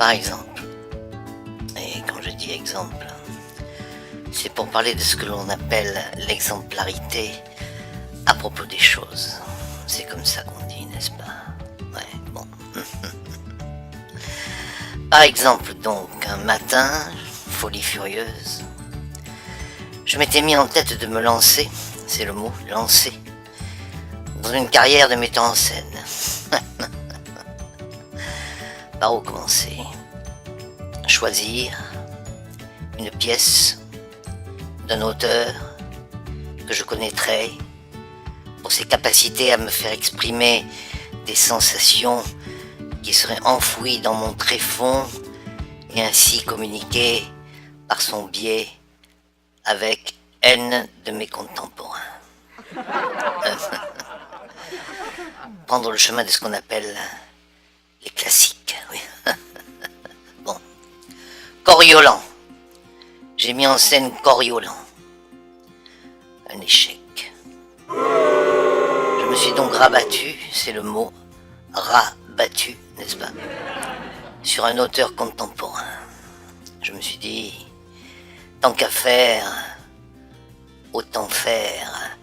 Par exemple, et quand je dis exemple, c'est pour parler de ce que l'on appelle l'exemplarité à propos des choses. C'est comme ça qu'on dit, n'est-ce pas? Ouais, bon. Par exemple, donc, un matin, folie furieuse, je m'étais mis en tête de me lancer, c'est le mot, lancer, dans une carrière de metteur en scène. Par où commencer? Choisir une pièce d'un auteur que je connaîtrais pour ses capacités à me faire exprimer des sensations qui seraient enfouies dans mon tréfonds et ainsi communiquer par son biais avec N de mes contemporains. Prendre le chemin de ce qu'on appelle les classiques, oui. Bon. Coriolan. J'ai mis en scène Coriolan. Un échec. Je me suis donc rabattu, c'est le mot, rabattu, n'est-ce pas, sur un auteur contemporain. Je me suis dit, tant qu'à faire, autant faire.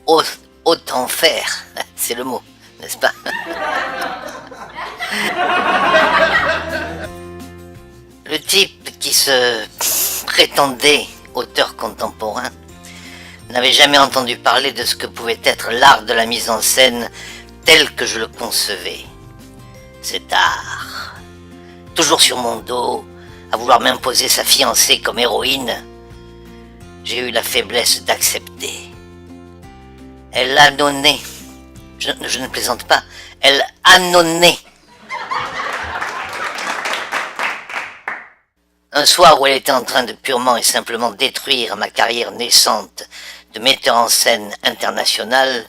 Autant faire, c'est le mot, n'est-ce pas? Le type qui se prétendait auteur contemporain n'avait jamais entendu parler de ce que pouvait être l'art de la mise en scène tel que je le concevais. Cet art, toujours sur mon dos, à vouloir m'imposer sa fiancée comme héroïne, j'ai eu la faiblesse d'accepter. Elle annonnait, je ne plaisante pas, elle annonnait. Un soir où elle était en train de purement et simplement détruire ma carrière naissante de metteur en scène international,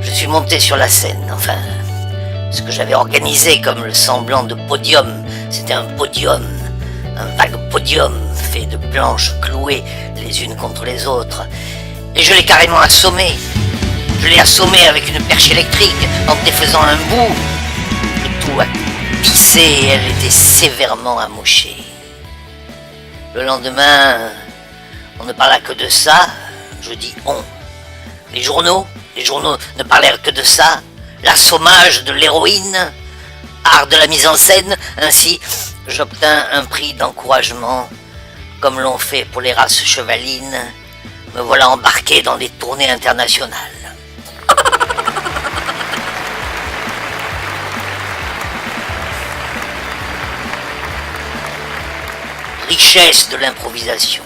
je suis monté sur la scène, enfin, ce que j'avais organisé comme le semblant de podium, c'était un podium, un vague podium fait de planches clouées les unes contre les autres, et je l'ai carrément assommé. Je l'ai assommé avec une perche électrique en défaisant un bout. Le tout a pissé et elle était sévèrement amouchée. Le lendemain, on ne parla que de ça. Je dis on. Les journaux ne parlèrent que de ça. L'assommage de l'héroïne, art de la mise en scène. Ainsi, j'obtins un prix d'encouragement, comme l'ont fait pour les races chevalines. Me voilà embarqué dans des tournées internationales. Richesse de l'improvisation.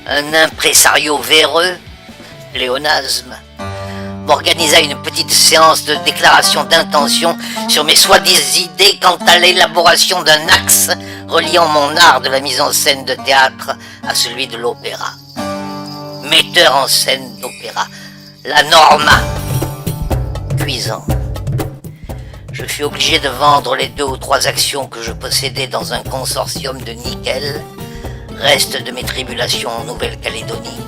Un impresario véreux, pléonasme, m'organisa une petite séance de déclaration d'intention sur mes soi-disant idées quant à l'élaboration d'un axe reliant mon art de la mise en scène de théâtre à celui de l'opéra. Metteur en scène d'opéra, la norma. Cuisant. Je fus obligé de vendre les 2 ou 3 actions que je possédais dans un consortium de nickel, reste de mes tribulations en Nouvelle-Calédonie,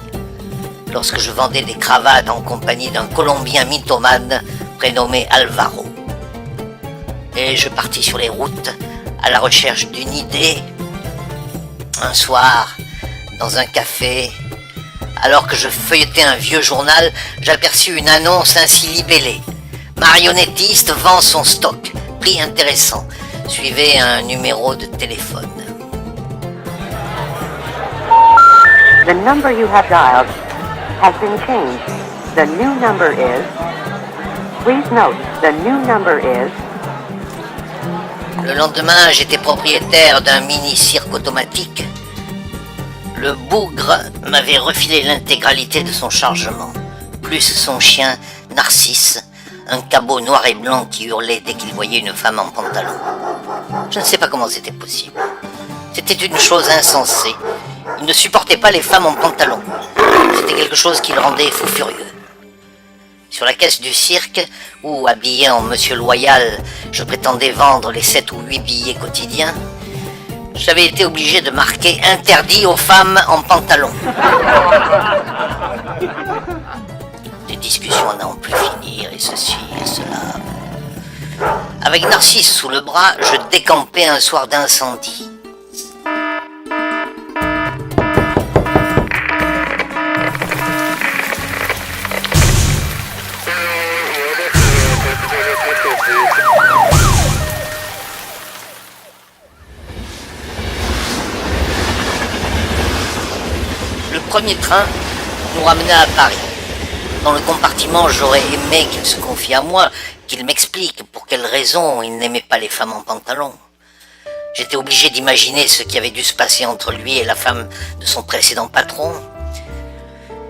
lorsque je vendais des cravates en compagnie d'un Colombien mythomane prénommé Alvaro. Et je partis sur les routes à la recherche d'une idée. Un soir, dans un café, alors que je feuilletais un vieux journal, j'aperçus une annonce ainsi libellée. Marionnettiste vend son stock. Prix intéressant. Suivez un numéro de téléphone. The number you have dialed has been changed. The new number is... Please note, the new number is... Le lendemain, j'étais propriétaire d'un mini-cirque automatique. Le bougre m'avait refilé l'intégralité de son chargement, plus son chien Narcisse, un cabot noir et blanc qui hurlait dès qu'il voyait une femme en pantalon. Je ne sais pas comment c'était possible. C'était une chose insensée. Il ne supportait pas les femmes en pantalon. C'était quelque chose qui le rendait fou furieux. Sur la caisse du cirque, où, habillé en Monsieur Loyal, je prétendais vendre les 7 ou 8 billets quotidiens, j'avais été obligé de marquer « Interdit aux femmes en pantalon ». Des discussions à n'en plus finir, et ceci et cela. Avec Narcisse sous le bras, je décampais un soir d'incendie. Le premier train nous ramena à Paris. Dans le compartiment, j'aurais aimé qu'il se confie à moi, qu'il m'explique pour quelles raisons il n'aimait pas les femmes en pantalon. J'étais obligé d'imaginer ce qui avait dû se passer entre lui et la femme de son précédent patron.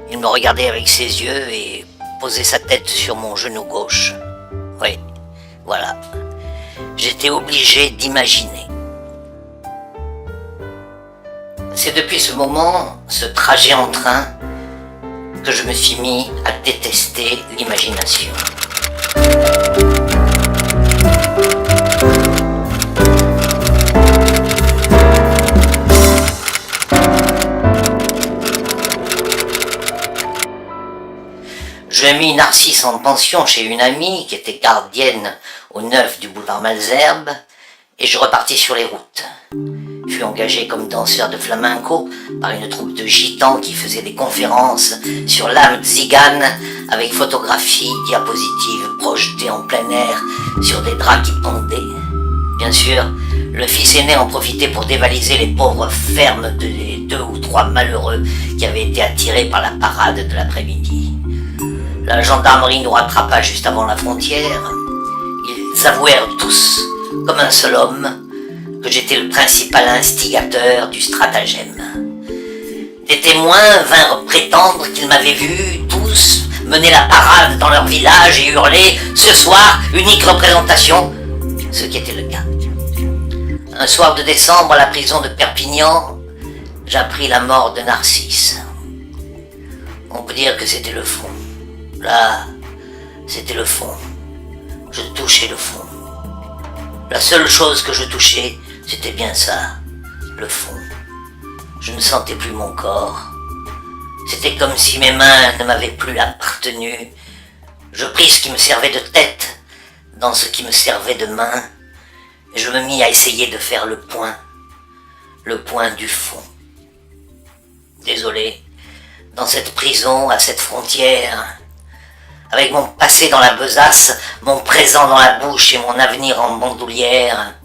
Il me regardait avec ses yeux et posait sa tête sur mon genou gauche. Oui, voilà. J'étais obligé d'imaginer. C'est depuis ce moment, ce trajet en train, que je me suis mis à détester l'imagination. Je mis Narcisse en pension chez une amie qui était gardienne au 9 du boulevard Malesherbes et je repartis sur les routes. Je fus engagé comme danseur de flamenco par une troupe de gitans qui faisait des conférences sur l'âme tzigane avec photographies, diapositives projetées en plein air sur des draps qui pendaient. Bien sûr, le fils aîné en profitait pour dévaliser les pauvres fermes des 2 ou 3 malheureux qui avaient été attirés par la parade de l'après-midi. La gendarmerie nous rattrapa juste avant la frontière. Ils avouèrent tous, comme un seul homme, que j'étais le principal instigateur du stratagème. Des témoins vinrent prétendre qu'ils m'avaient vu, tous, mener la parade dans leur village et hurler « Ce soir, unique représentation !» Ce qui était le cas. Un soir de décembre, à la prison de Perpignan, j'appris la mort de Narcisse. On peut dire que c'était le fond. Là, c'était le fond. Je touchais le fond. La seule chose que je touchais, c'était bien ça, le fond. Je ne sentais plus mon corps. C'était comme si mes mains ne m'avaient plus appartenu. Je pris ce qui me servait de tête dans ce qui me servait de main, et je me mis à essayer de faire le point du fond. Désolé, dans cette prison, à cette frontière, avec mon passé dans la besace, mon présent dans la bouche et mon avenir en bandoulière,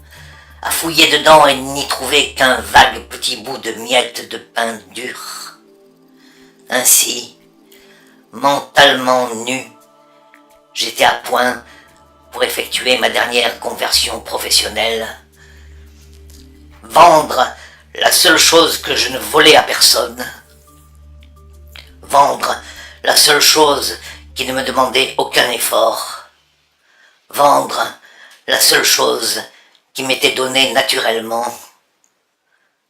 à fouiller dedans et n'y trouver qu'un vague petit bout de miettes de pain dur. Ainsi, mentalement nu, j'étais à point pour effectuer ma dernière conversion professionnelle. Vendre la seule chose que je ne volais à personne. Vendre la seule chose qui ne me demandait aucun effort. Vendre la seule chose qui m'était donnée naturellement.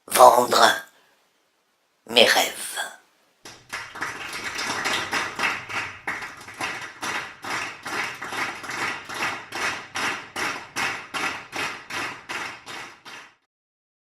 Vendre mes rêves.